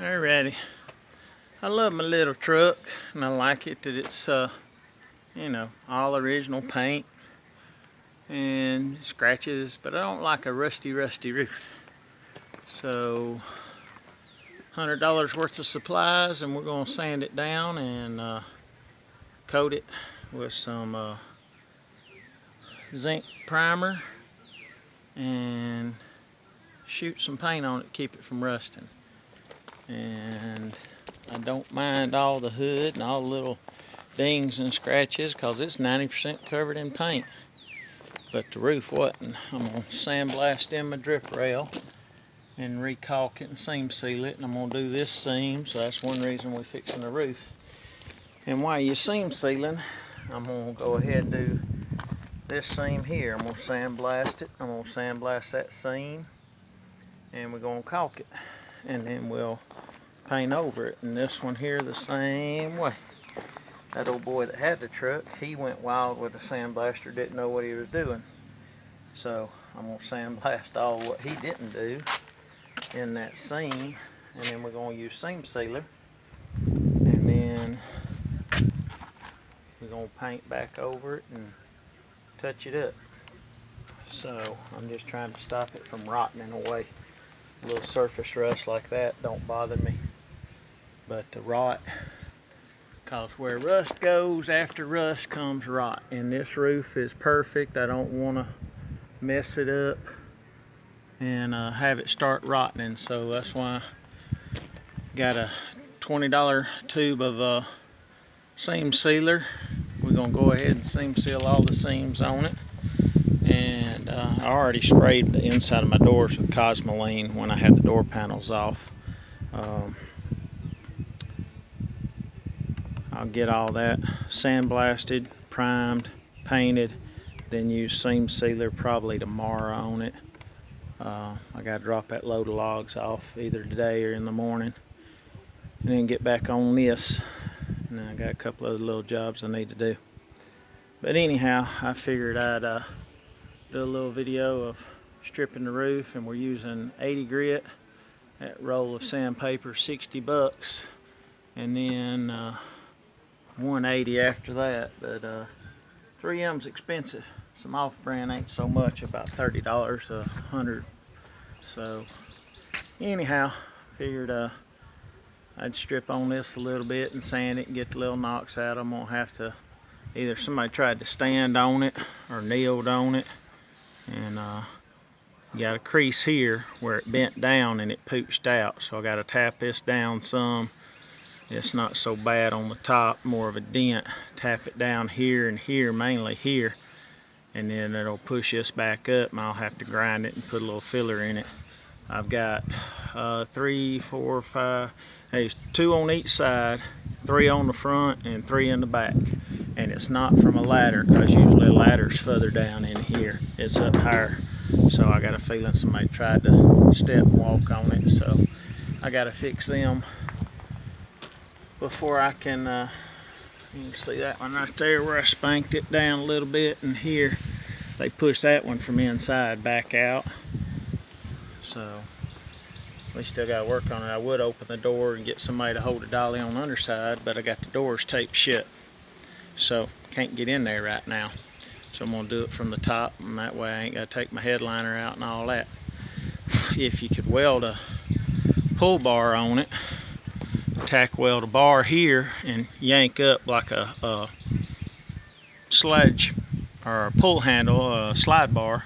Alrighty. I love my little truck, and I like it that it's, all original paint and scratches, but I don't like a rusty roof. So, $100 worth of supplies, and we're going to sand it down and coat it with some zinc primer and shoot some paint on it to keep it from rusting. And I don't mind all the hood and all the little dings and scratches because it's 90% covered in paint, but the roof wasn't. I'm going to sandblast in my drip rail and recalk it and seam seal it, and I'm going to do this seam, so that's one reason we're fixing the roof. And while you're seam sealing, I'm going to go ahead and do this seam here. I'm going to sandblast it. I'm going to sandblast that seam, and we're going to caulk it, and then we'll paint over it. And this one here the same way. That old boy that had the truck, he went wild with the sandblaster, didn't know what he was doing. So I'm going to sandblast all what he didn't do in that seam, and then we're going to use seam sealer, and then we're going to paint back over it and touch it up. So I'm just trying to stop it from rotting away. A little surface rust like that don't bother me, but the rot, because where rust goes, after rust comes rot, and this roof is perfect. I don't want to mess it up and have it start rotting, so that's why I got a $20 tube of seam sealer. We're going to go ahead and seam seal all the seams on it. And I already sprayed the inside of my doors with Cosmoline when I had the door panels off. I'll get all that sandblasted, primed, painted, then use seam sealer probably tomorrow on it. I got to drop that load of logs off either today or in the morning, and then get back on this. And then I got a couple other little jobs I need to do. But anyhow, I figured I'd do a little video of stripping the roof, and we're using 80 grit. That roll of sandpaper, $60, and then 180 after that. But 3M's expensive. Some off-brand ain't so much, about $30 a 100. So anyhow, figured I'd strip on this a little bit and sand it and get the little knocks out. I'm gonna have to, either somebody tried to stand on it or kneeled on it, and got a crease here where it bent down and it pooched out, so I got to tap this down some. It's not so bad on the top, more of a dent. Tap it down here and here, mainly here, and then it'll push this back up, and I'll have to grind it and put a little filler in it. I've got 3, 4, 5, there's 2 on each side, 3 on the front and 3 in the back. And it's not from a ladder, because usually a ladder's further down in here. It's up higher. So I got a feeling somebody tried to step and walk on it. So I got to fix them before I can, you can see that one right there where I spanked it down a little bit, and here they pushed that one from inside back out. So we still got to work on it. I would open the door and get somebody to hold the dolly on the underside, but I got the doors taped shut, so can't get in there right now. So I'm going to do it from the top, and that way I ain't got to take my headliner out and all that. If you could weld a pull bar on it, tack weld a bar here and yank up like a sledge or a pull handle, a slide bar,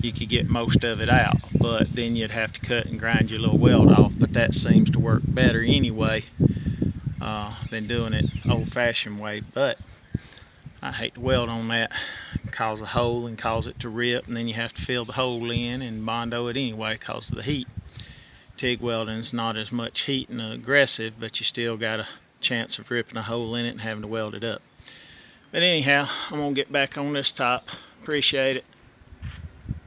you could get most of it out. But then you'd have to cut and grind your little weld off, but that seems to work better anyway than doing it old-fashioned way. But I hate to weld on that, cause a hole and cause it to rip, and then you have to fill the hole in and Bondo it anyway because of the heat. TIG welding's not as much heat and aggressive, but you still got a chance of ripping a hole in it and having to weld it up. But anyhow, I'm gonna get back on this top. Appreciate it.